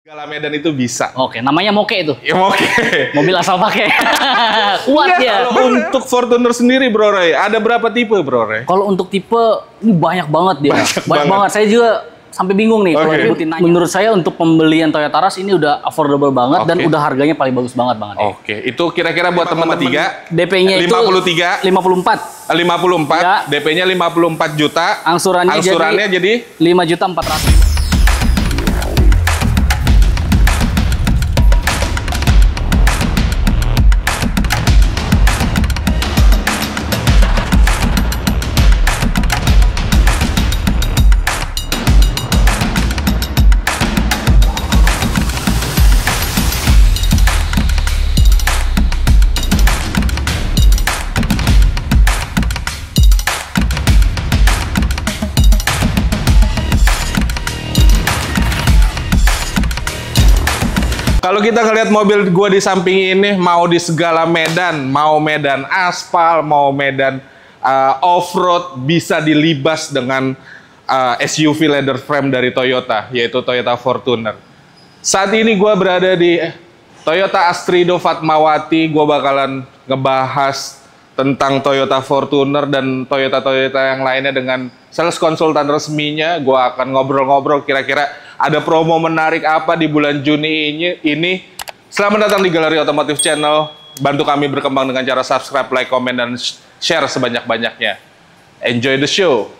Segala Medan itu bisa. Oke, namanya Moke itu. Ya oke. Mobil asal pakai. Kuat ya. Kalau untuk Fortuner sendiri, Bro Roy, ada berapa tipe, Bro Roy? Kalau untuk tipe ini banyak banget dia. Banyak Banyak banget. banget. Saya juga sampai bingung nih kalau Oke. disebutin nanya. Menurut saya untuk pembelian Toyota Rush ini udah affordable banget dan Oke. udah harganya paling bagus banget Bang Ade. Oke, itu kira-kira buat teman-teman DP-nya itu 53, 54. 54, Ya. DP-nya 54 juta, Angsurannya jadi 5.400.000. kalau kita ngelihat mobil gua di samping ini, mau di segala medan, mau medan aspal, mau medan off-road, bisa dilibas dengan SUV leather frame dari Toyota, yaitu Toyota Fortuner. Saat ini gua berada di Toyota Astrido Fatmawati. Gua bakalan ngebahas tentang Toyota Fortuner dan Toyota-Toyota yang lainnya dengan sales konsultan resminya. Gua akan ngobrol-ngobrol kira-kira ada promo menarik apa di bulan Juni ini. Selamat datang di Galeri Otomotif Channel. Bantu kami berkembang dengan cara subscribe, like, komen, dan share sebanyak-banyaknya. Enjoy the show!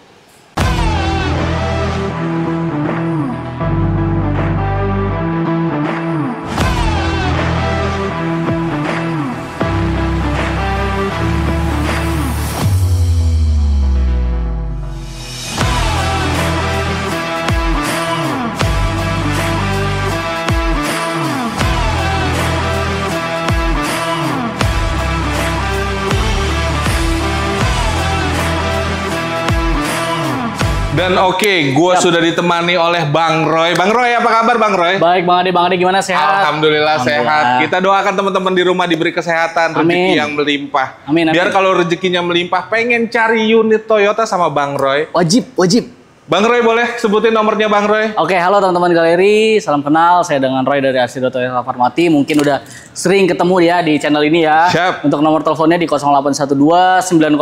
Dan oke, gue sudah ditemani oleh Bang Roy. Bang Roy, apa kabar Bang Roy? Baik Bang Ade gimana, sehat? Alhamdulillah sehat. Kita doakan teman-teman di rumah diberi kesehatan, rezeki yang melimpah. Amin. Biar kalau rezekinya melimpah, pengen cari unit Toyota sama Bang Roy. Wajib. Bang Roy, boleh sebutin nomornya Bang Roy? Oke, halo teman-teman galeri, salam kenal. Saya dengan Roy dari Astrido Toyota Fatmawati. Mungkin udah sering ketemu ya di channel ini ya. Siap. Untuk nomor teleponnya di 0812 9020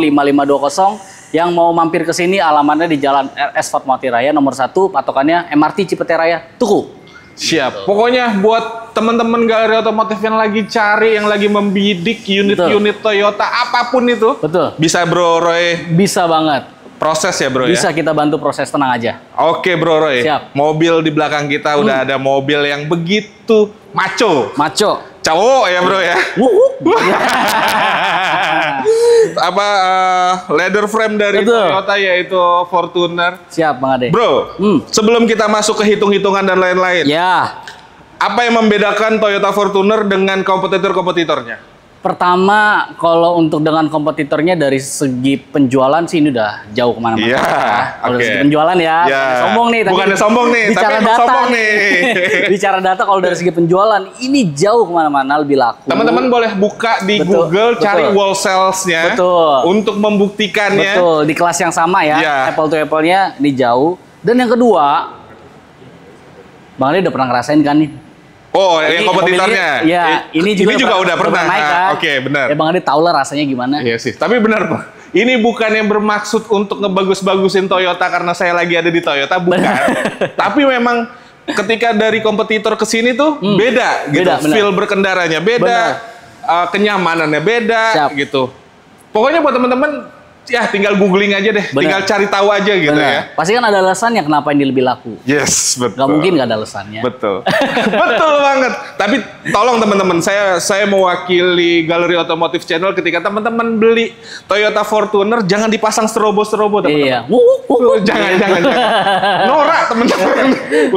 5520. Yang mau mampir ke sini alamatnya di Jalan RS Fatmawati Raya nomor 1, patokannya MRT Cipete Raya, Tuku. Siap. Pokoknya buat teman-teman galeri otomotif yang lagi cari, yang lagi membidik unit-unit Toyota apapun itu. Betul. Bisa Bro Roy Bisa banget. proses ya Bro ya? Bisa kita bantu proses, tenang aja. Oke Bro Roy. Siap. Mobil di belakang kita udah ada mobil yang begitu maco. Cowok ya Bro ya? Apa leather frame dari Betul. Toyota yaitu Fortuner. Siap Bang Ade. Bro, sebelum kita masuk ke hitung-hitungan dan lain-lain, Ya. apa yang membedakan Toyota Fortuner dengan kompetitor-kompetitornya? Pertama, kalau untuk dengan kompetitornya dari segi penjualan sih ini udah jauh kemana-mana. Iya, Kalau dari oke. segi penjualan ya, Iya. sombong nih. Bukannya sombong nih, bicara tapi emang data sombong nih. Bicara data, kalau dari segi penjualan ini jauh kemana-mana, lebih laku. Teman-teman boleh buka di Betul, Google, betul. cari wall sales-nya untuk membuktikannya. Betul, di kelas yang sama ya, Iya. apple to apple-nya ini jauh. Dan yang kedua, Bang Ali udah pernah ngerasain kan nih? Oh, yang kompetitornya. Mobil ini, ya, ini juga udah pernah. naik kan? Oke, benar. Ya Bang Ali tahu lah rasanya gimana. Iya sih, tapi benar Pak. Ini bukan yang bermaksud untuk ngebagus-bagusin Toyota karena saya lagi ada di Toyota, bukan. Tapi memang ketika dari kompetitor ke sini tuh beda gitu. Beda, benar. Feel berkendaranya beda, kenyamanannya beda. Siap. Gitu. Pokoknya buat teman-teman ya tinggal googling aja deh, Benar. tinggal cari tahu aja gitu ya. Pasti kan ada alasannya kenapa ini lebih laku. Yes, betul. Gak mungkin gak ada alasannya. Betul. Betul banget. Tapi tolong teman-teman, saya mewakili Galeri Otomotif Channel, ketika teman-teman beli Toyota Fortuner jangan dipasang strobo-strobo teman-teman. Iya. Jangan. Norak teman-teman.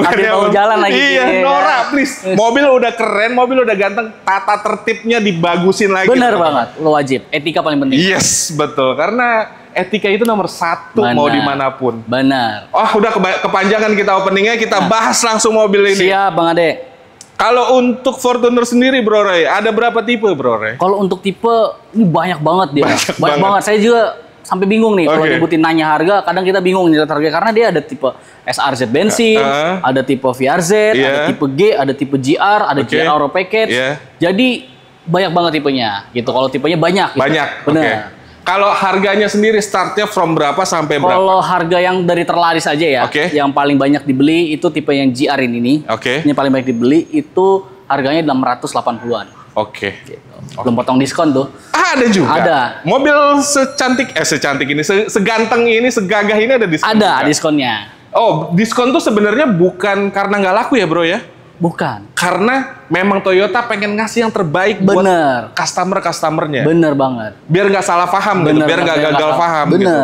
Ambil bahu jalan lagi. Iya, norak please. Mobil udah keren, mobil udah ganteng, tata tertibnya dibagusin lagi. Benar teman-teman. banget. Lo wajib. Etika paling penting. Yes, betul. Karena etika itu nomor 1 mau dimanapun. Benar. Oh, udah kepanjangan kita openingnya, kita bahas langsung mobil ini. Siap Bang Ade. Kalau untuk Fortuner sendiri Bro Roy, ada berapa tipe Bro Roy? Kalau untuk tipe ini banyak banget dia. Banyak banget. Saya juga sampai bingung nih kalau nyebutin nanya harga, kadang kita bingung nyebutin harga karena dia ada tipe SRZ bensin, ada tipe VRZ, ada tipe G, ada tipe GR, ada GR Euro Package. Jadi banyak banget tipenya gitu. Kalau tipenya banyak. Gitu. Banyak. Benar. Kalau harganya sendiri startnya from berapa sampai berapa? Kalau harga yang dari terlaris aja ya, yang paling banyak dibeli itu tipe yang GR ini. Ini paling banyak dibeli itu harganya 680-an. Gitu. Belum potong diskon tuh. Ada juga. Ada. Mobil secantik ini, seganteng ini, segagah ini ada diskon. Ada diskonnya. Oh, diskon tuh sebenarnya bukan karena nggak laku ya, Bro ya? Bukan. Karena memang Toyota pengen ngasih yang terbaik buat customer-customernya. Bener banget. Biar nggak salah paham gitu, biar nggak gagal paham gitu.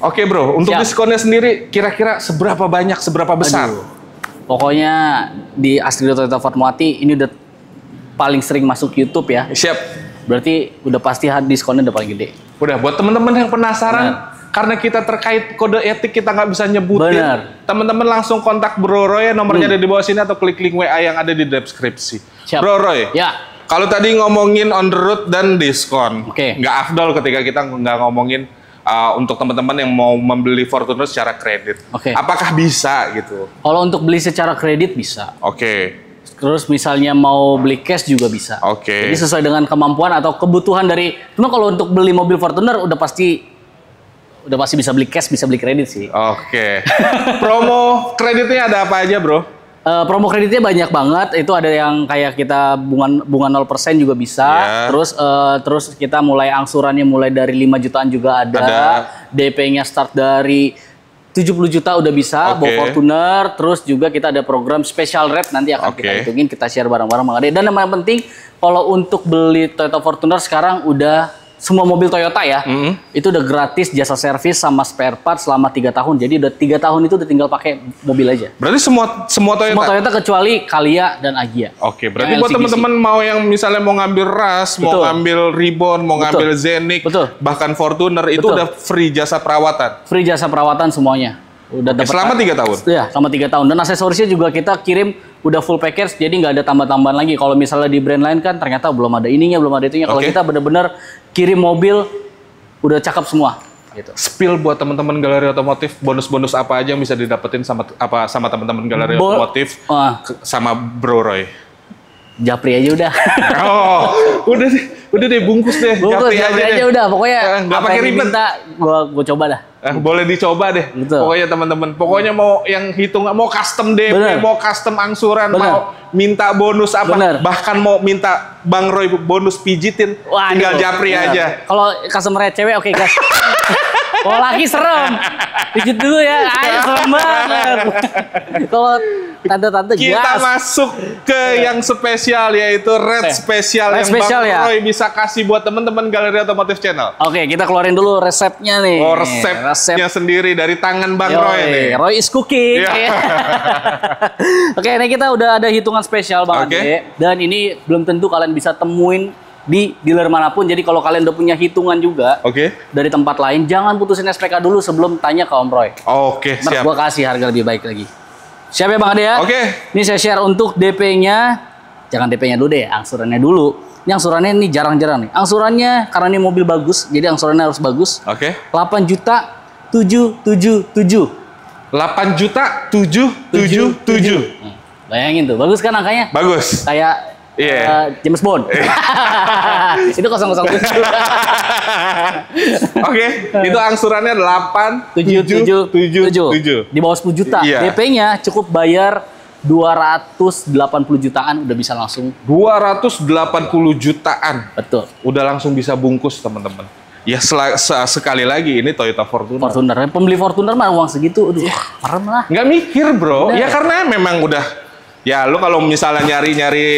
Oke, Bro, untuk diskonnya sendiri kira-kira seberapa banyak, seberapa besar? Pokoknya di Astridot Toyota Fatmawati ini udah paling sering masuk YouTube ya. Siap. Berarti udah pasti diskonnya udah paling gede. Udah, buat teman-teman yang penasaran, karena kita terkait kode etik kita nggak bisa nyebutin. Teman-teman langsung kontak Bro Roy, nomornya ada di bawah sini atau klik link WA yang ada di deskripsi. Bro Roy, kalau tadi ngomongin on the road dan diskon, nggak afdol ketika kita nggak ngomongin untuk teman-teman yang mau membeli Fortuner secara kredit. Apakah bisa gitu? Kalau untuk beli secara kredit bisa. Terus misalnya mau beli cash juga bisa. Jadi sesuai dengan kemampuan atau kebutuhan dari. Cuma kalau untuk beli mobil Fortuner udah pasti bisa beli cash, bisa beli kredit sih. Promo kreditnya ada apa aja, Bro? Promo kreditnya banyak banget. Itu ada yang kayak kita bunga 0% juga bisa. Terus kita mulai angsurannya mulai dari 5 jutaan juga ada. DP-nya start dari 70 juta udah bisa bawa Fortuner. Terus juga kita ada program special rate nanti akan kita hitungin, kita share bareng-bareng Bang Ade. Dan yang paling penting kalau untuk beli Toyota Fortuner sekarang udah semua mobil Toyota ya, itu udah gratis jasa servis sama spare part selama 3 tahun. Jadi udah 3 tahun itu udah tinggal pakai mobil aja. Berarti semua Toyota? Semua Toyota kecuali Calya dan Agya. Berarti buat teman-teman mau yang misalnya mau ngambil Rush, mau ngambil Ribbon, mau ngambil Zeniq, bahkan Fortuner, itu udah free jasa perawatan? Free jasa perawatan semuanya. Udah selama 3 tahun? Iya, selama 3 tahun. Dan aksesorisnya juga kita kirim udah full package, jadi nggak ada tambah-tambahan lagi. Kalau misalnya di brand lain kan ternyata belum ada ininya, belum ada itunya. Kalau kita bener-bener kirim mobil udah cakep semua. Gitu. Spill buat teman-teman Galeri Otomotif, bonus-bonus apa aja yang bisa didapetin sama teman-teman Galeri Otomotif sama Bro Roy? Japri aja udah. Udah deh bungkus deh. Japri aja udah. Pokoknya nggak pakai ribet. Gua coba dah. Boleh dicoba deh. Pokoknya teman-teman. Pokoknya mau yang hitung, mau custom DP, mau custom angsuran, mau minta bonus apa, bahkan mau minta Bang Roy bonus pijitin, tinggal Japri aja. Kalau customer cewek oke guys. Kalau laki serem. Pijit dulu ya. Serem banget. Kalau tante-tante kita masuk ke yang spesial, yaitu red spesial yang Bang Roy bisa kasih buat teman-teman Galeri Otomotif Channel. Kita keluarin dulu resepnya nih. Resepnya sendiri dari tangan Bang Roy nih. Roy is cooking. Ini kita udah ada hitungan spesial Bang Ade. Dan ini belum tentu kalian bisa temuin di dealer manapun. Jadi kalau kalian udah punya hitungan juga dari tempat lain, jangan putusin SPK dulu sebelum tanya ke Om Roy. Siap. Gua kasih harga lebih baik lagi. Siap ya Bang Ade ya? Ini saya share untuk DP-nya. Jangan DP-nya dulu deh, angsurannya dulu. Ini angsurannya ini jarang-jarang nih. Angsurannya karena ini mobil bagus, jadi angsurannya harus bagus. 8.777. 8.777. Bayangin tuh, bagus kan angkanya? Bagus. Kayak James Bond. Itu 007. Itu angsurannya 8.777. Di bawah 10 juta. DP-nya cukup bayar 280 jutaan udah bisa langsung. 280 jutaan. Betul. Udah langsung bisa bungkus teman-teman. Ya sekali lagi ini Toyota Fortuner. Pembeli Fortuner mah uang segitu, aduh, merem lah. Nggak mikir bro. Ya karena memang udah. Ya lu kalau misalnya nyari-nyari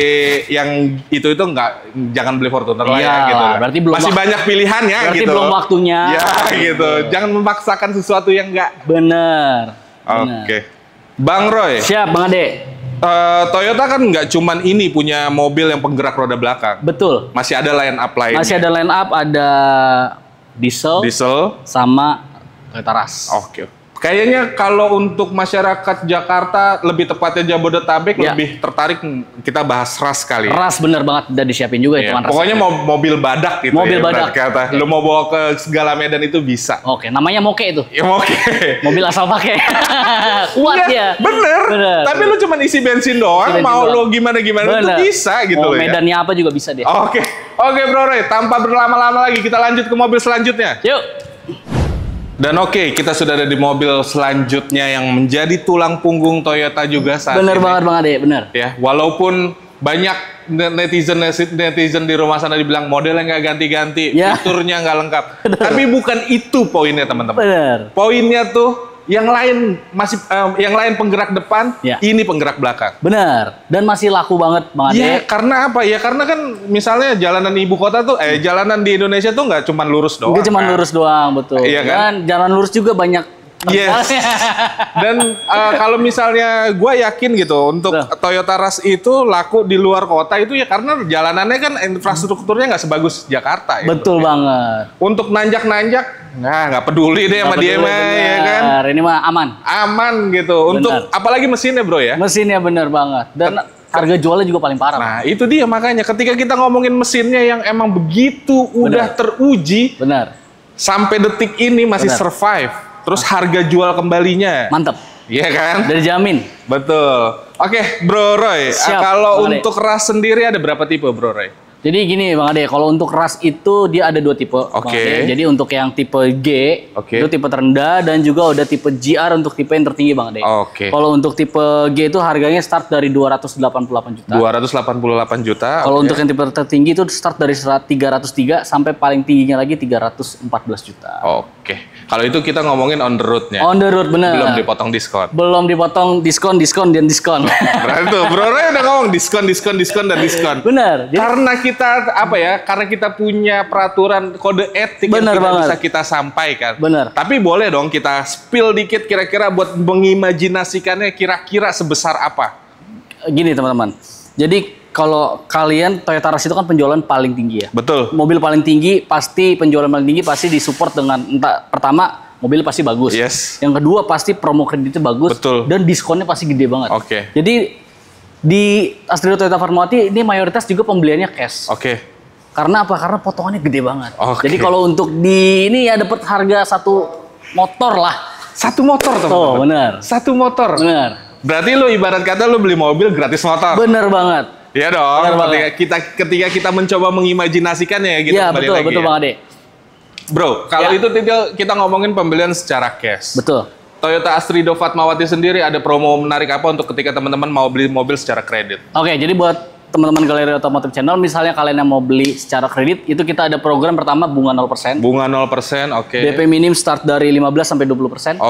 yang itu nggak, jangan beli Fortuner lah ya gitu. Berarti belum masih banyak pilihannya berarti gitu. Berarti belum waktunya. Ya gitu. Jangan memaksakan sesuatu yang nggak. Bener. Bang Roy. Siap Bang Ade. Toyota kan nggak cuman ini punya mobil yang penggerak roda belakang. Betul. Masih ada line up lainnya. Masih ada line up, ada diesel. Diesel. Sama Toyota Rush. Kayaknya kalau untuk masyarakat Jakarta, lebih tepatnya Jabodetabek, lebih tertarik kita bahas ras kali. Ras bener banget, udah disiapin juga hitungan ras. Pokoknya mobil badak gitu. Mobil badak. Kata. Lu mau bawa ke segala medan itu bisa. Oke, namanya moke itu. Ya moke. Mobil asal pakai. Kuat ya. Bener. Tapi lu cuma isi bensin doang, mau lu gimana-gimana itu bisa gitu loh. Medannya apa juga bisa dia. Oke, Bro Roy, tanpa berlama-lama lagi kita lanjut ke mobil selanjutnya. Yuk. Dan kita sudah ada di mobil selanjutnya yang menjadi tulang punggung Toyota juga saat ini. Bener banget Bang Ade, bener. Ya, walaupun banyak netizen di rumah sana dibilang modelnya nggak ganti-ganti, fiturnya nggak lengkap. Tapi bukan itu poinnya teman-teman. Bener. Poinnya tuh yang lain yang lain penggerak depan, ini penggerak belakang. Bener. Dan masih laku banget Bang Ade. Ya, karena apa? Ya karena kan misalnya jalanan ibu kota tuh, jalanan di Indonesia tuh nggak cuma lurus doang. Nggak cuma lurus doang, betul. Iya kan? Dan jalan lurus juga banyak. Yes. Dan kalau misalnya gue yakin gitu untuk Toyota Rush itu laku di luar kota itu ya karena jalanannya kan infrastrukturnya nggak sebagus Jakarta. Betul banget. Untuk nanjak-nanjak, nggak peduli deh sama dia mah, ya kan? Ini mah aman. Aman gitu. Untuk apalagi mesinnya bro ya. Mesinnya bener banget. Dan harga jualnya juga paling parah. Nah itu dia makanya ketika kita ngomongin mesinnya yang emang begitu udah teruji. Benar. Sampai detik ini masih survive. Terus harga jual kembalinya mantap. Iya kan? Dari jamin. Betul. Oke, Bro Roy. Kalau untuk ras sendiri ada berapa tipe, Bro Roy? Jadi gini Bang Ade, kalau untuk ras itu dia ada 2 tipe. Jadi untuk yang tipe G itu tipe terendah dan juga udah tipe GR untuk tipe yang tertinggi Bang Ade. Kalau untuk tipe G itu harganya start dari 288 juta. 288 juta. Kalau untuk yang tipe tertinggi itu start dari 303 sampai paling tingginya lagi 314 juta. Oke. Kalau itu kita ngomongin on the road-nya. On the road bener. Belum dipotong diskon. Belum dipotong diskon dan diskon. Berarti tuh Bro Roy udah ngomong diskon dan diskon. Bener. Karena kita karena kita punya peraturan kode etik yang bisa kita sampaikan. Bener. Tapi boleh dong kita spill dikit kira-kira buat mengimajinasikannya kira-kira sebesar apa? Gini teman-teman. Jadi kalau kalian Toyota Rush itu kan penjualan paling tinggi ya. Betul. Mobil paling tinggi pasti penjualan paling tinggi pasti disupport dengan pertama mobil pasti bagus. Yes. Yang kedua pasti promo kreditnya bagus. Betul. Dan diskonnya pasti gede banget. Jadi di Astrido Toyota Fatmawati ini mayoritas juga pembeliannya cash. Karena apa? Karena potongannya gede banget. Jadi kalau untuk di ini ya dapat harga satu motor lah. Satu motor teman-teman. Oh benar. Satu motor. Benar. Berarti lu ibarat kata lu beli mobil gratis motor. Bener banget. Iya dong. Ketika kita mencoba mengimajinasikannya gitu. Iya betul Bang Ade. Bro, kalau itu kita ngomongin pembelian secara cash. Betul. Toyota Astrido Fatmawati sendiri ada promo menarik apa untuk ketika teman-teman mau beli mobil secara kredit? Jadi buat teman-teman Galeri Otomotif Channel, misalnya kalian yang mau beli secara kredit, itu kita ada program pertama bunga 0%. Bunga 0%, DP minim start dari 15 sampai 20%.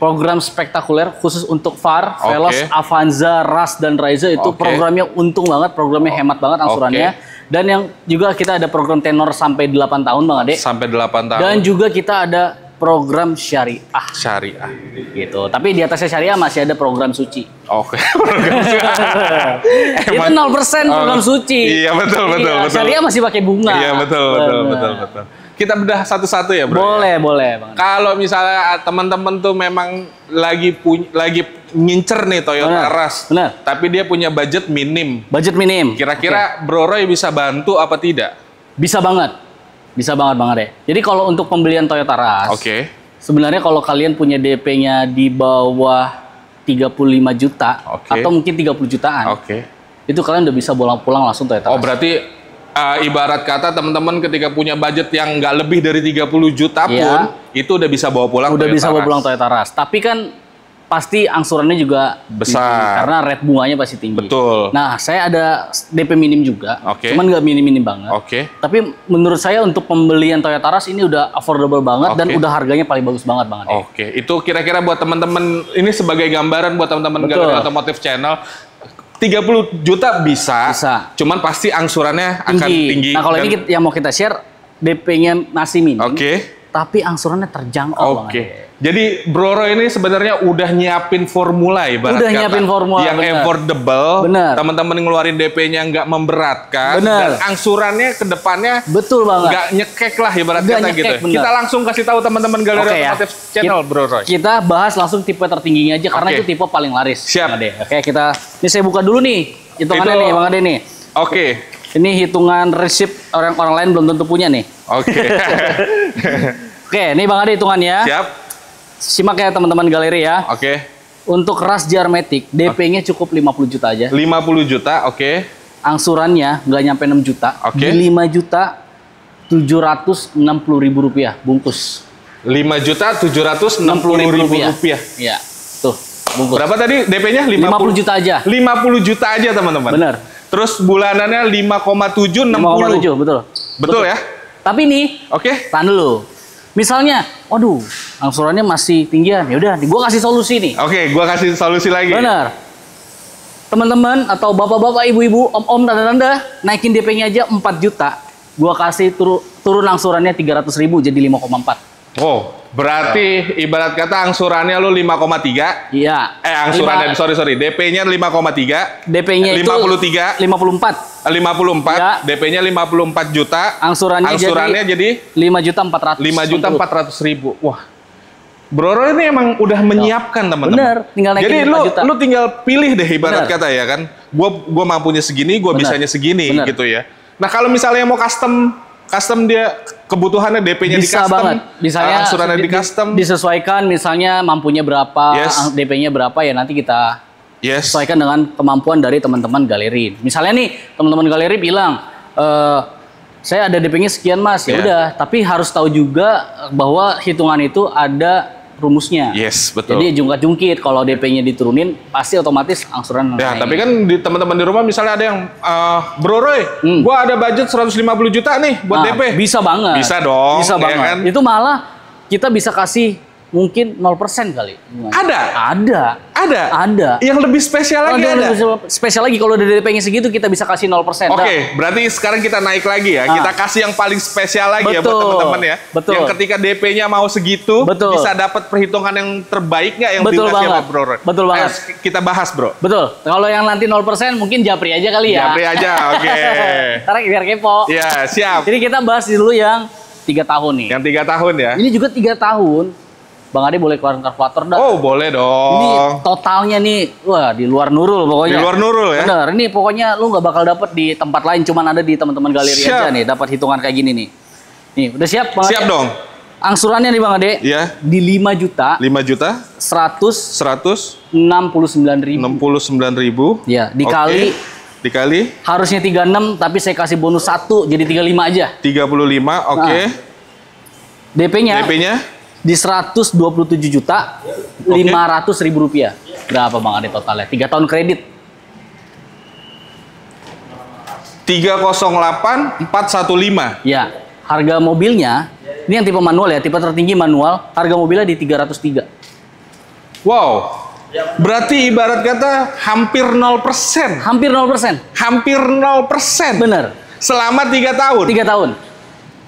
Program spektakuler khusus untuk VAR, Veloz, Avanza, Rush dan Raiza itu programnya untung banget, programnya hemat banget angsurannya. Dan yang juga kita ada program tenor sampai 8 tahun Bang Ade. Sampai 8 tahun. Dan juga kita ada program syariah. Syariah. Gitu. Tapi di atasnya syariah masih ada program suci. Program syariah. Itu 0% program suci. Iya betul. Syariah masih pakai bunga. Iya betul. Kita bedah satu-satu ya bro. Boleh Bang. Kalau misalnya teman-teman tuh memang lagi ngincer nih Toyota Rush. Benar. Tapi dia punya budget minim. Kira-kira Bro Roy bisa bantu apa tidak? Bisa banget Bang Ade. Jadi kalau untuk pembelian Toyota Rush, sebenarnya kalau kalian punya DP-nya di bawah 35 juta atau mungkin 30 jutaan, itu kalian udah bisa pulang langsung Toyota Rush. Berarti ibarat kata teman-teman ketika punya budget yang nggak lebih dari 30 juta pun, itu udah bisa bawa pulang. Toyota Rush. Tapi kan pasti angsurannya juga besar tinggi, karena rate bunganya pasti tinggi. Betul. Nah, saya ada DP minim juga, cuman nggak minim banget. Tapi menurut saya untuk pembelian Toyota Rush ini udah affordable banget dan udah harganya paling bagus banget Bang Ade. Itu kira-kira buat teman-teman ini sebagai gambaran buat teman-teman Galeri Otomotif Channel. 30 juta bisa. Cuman pasti angsurannya akan tinggi. Nah, kalau ini yang mau kita share DP-nya masih minim. tapi angsurannya terjangkau. Oke. Jadi Bro Roy ini sebenarnya udah nyiapin formula ibarat udah nyiapin formula yang affordable. Bener. Teman-teman ngeluarin DP-nya nggak memberatkan. Bener. Dan angsurannya ke depannya betul banget. Nggak nyekek lah ibarat Nggak kata nyekek, gitu. bener. Kita langsung kasih tahu teman-teman Galeri Otomotif Channel Bro Roy. Kita bahas langsung tipe tertingginya aja karena itu tipe paling laris. Siap. Oke, ini saya buka dulu nih hitungannya nih Bang Ade nih. Oke. Ini hitungan resip orang lain belum tentu punya nih. Oke. Oke, ini Bang Ade hitungannya. Siap. Simak ya teman-teman galeri ya. Oke. Untuk ras Jarmatic, DP-nya cukup 50 juta aja. 50 juta, oke. Angsurannya nggak nyampe 6 juta. Oke. Di 5 juta 760 ribu rupiah bungkus. 5.760.000 rupiah. Iya, tuh bungkus. Berapa tadi DP-nya? 50 juta aja. 50 juta aja teman-teman. Bener. Terus bulanannya 5,760. 5,7 betul. Betul ya? Tapi nih, Oke. tahan dulu. Misalnya, waduh, angsurannya masih tinggian. Ya udah, gua kasih solusi nih. Oke, gua kasih solusi lagi. Bener. Teman-teman atau bapak-bapak, ibu-ibu, om-om, tanda-tanda, naikin DP-nya aja 4 juta. Gua kasih turun angsurannya 300.000 jadi 5,4. Oh, berarti ibarat kata angsurannya lu 5,3. Iya. Angsurannya, sorry, DP-nya 5,3. DP-nya itu 53. 54. 54. Ya. DP-nya 54 juta. Angsurannya jadi 5.400.000. 5.400.000. Wah. Bro Roy ini emang udah menyiapkan teman-teman. Bener, tinggal naikin jadi 4 juta. lu tinggal pilih deh ibarat Bener. kata ya kan. Gua mampunya segini, gua bisanya segini. Bener. Gitu ya. Nah, kalau misalnya mau custom dia kebutuhannya DP-nya di bisa custom, banget. Misalnya angsurannya di custom, disesuaikan misalnya mampunya berapa, Yes. DP-nya berapa ya nanti kita yes, sesuaikan dengan kemampuan dari teman-teman galeri. Misalnya nih teman-teman galeri bilang, saya ada DP-nya sekian mas, ya Yeah. udah. Tapi harus tahu juga bahwa hitungan itu ada rumusnya. yes, betul. Jadi jungkat-jungkit kalau DP-nya diturunin pasti otomatis angsuran Ya, naik. tapi kan di teman-teman di rumah misalnya ada yang Bro Roy, gua ada budget 150 juta nih buat Nah, DP. bisa banget. Bisa dong, Bisa ya banget. kan? Itu malah kita bisa kasih mungkin 0% kali. Ada. Yang lebih spesial lagi ada. Spesial lagi kalau dari DP-nya segitu kita bisa kasih 0%. Oke, berarti sekarang kita naik lagi ya. Kita kasih yang paling spesial lagi ya buat Betul. teman-teman ya. Betul. Yang ketika DP-nya mau segitu, Betul. bisa dapat perhitungan yang terbaik nggak yang Betul dikasih sama banget. Bro Roy? Betul banget. Ayo, kita bahas, Bro. Betul. Kalau yang nanti 0% mungkin Japri aja kali ya. Japri aja, oke. Ntar biar kepo. Ya, siap. Jadi kita bahas dulu yang 3 tahun nih. Yang 3 tahun ya. Ini juga 3 tahun. Bang Ade boleh keluarin kalkulator dah. Oh, boleh dong. Ini totalnya nih, wah di luar Nurul pokoknya. Di luar Nurul ya. Bener, ini pokoknya lu nggak bakal dapet di tempat lain, cuman ada di teman-teman galeri Siap. aja nih, dapat hitungan kayak gini nih. Nih, udah siap Bang Siap Ade? dong. Angsurannya nih Bang Ade, Iya. di 5 juta 5 juta 169.000. 169.000. Ya, dikali Dikali harusnya 36 tapi saya kasih bonus 1 jadi 35 aja. 35, oke. DP-nya DP-nya di 127.500.000 rupiah. Berapa Bang Ade totalnya? 3 tahun kredit. 308415. Ya, harga mobilnya ini yang tipe manual ya, tipe tertinggi manual, harga mobilnya di 303. Wow. Berarti ibarat kata hampir 0%. Hampir 0%. Hampir 0%. Bener. Selama 3 tahun. 3 tahun.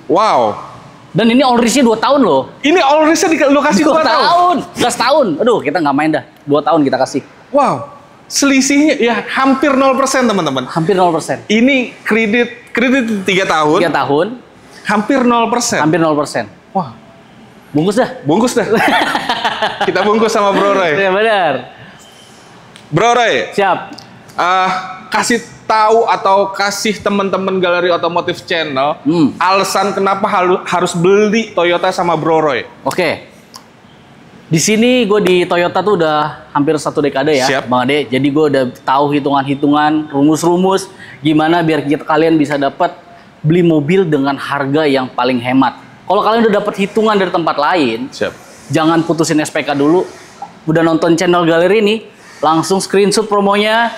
Wow. Dan ini all risk-nya 2 tahun loh. Ini all risk-nya lu kasih 2 tahun. Gas tahun. Aduh, kita nggak main dah. 2 tahun kita kasih. Wow. Selisihnya ya hampir 0% teman-teman. Hampir 0%. Ini kredit 3 tahun. 3 tahun. Hampir 0%. Hampir 0%. Wah. Bungkus dah. Bungkus dah. Kita bungkus sama Bro Roy. Ya benar. Bro Roy. Siap. Kasih tahu atau kasih teman-teman Galeri Otomotif Channel alasan kenapa harus beli Toyota sama Bro Roy. Oke. Di sini gue di Toyota tuh udah hampir 1 dekade ya, Siap. Bang Ade. Jadi gue udah tahu hitungan-hitungan, rumus-rumus gimana biar kalian bisa dapat beli mobil dengan harga yang paling hemat. Kalau kalian udah dapat hitungan dari tempat lain, Siap. jangan putusin SPK dulu. Udah nonton channel Galeri nih, langsung screenshot promonya,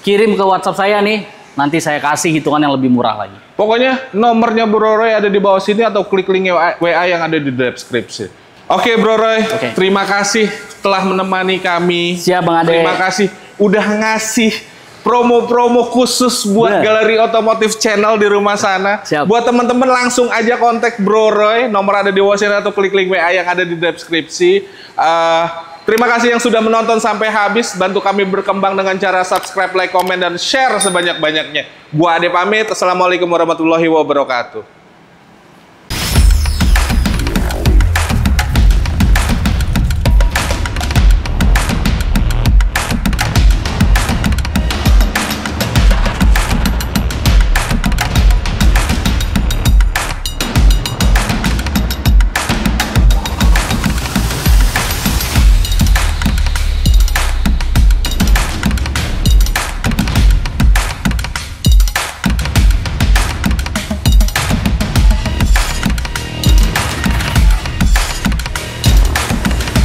kirim ke WhatsApp saya nih. Nanti saya kasih hitungan yang lebih murah lagi. Pokoknya nomornya Bro Roy ada di bawah sini atau klik link WA yang ada di deskripsi. Oke Bro Roy, terima kasih telah menemani kami. Siap Bang Ade. Terima kasih udah ngasih promo-promo khusus buat Galeri Otomotif Channel di rumah sana. Siap. Buat teman-teman langsung aja kontak Bro Roy, nomor ada di bawah atau klik link WA yang ada di deskripsi. Terima kasih yang sudah menonton sampai habis. Bantu kami berkembang dengan cara subscribe, like, komen, dan share sebanyak-banyaknya. Gua Ade pamit. Assalamualaikum warahmatullahi wabarakatuh.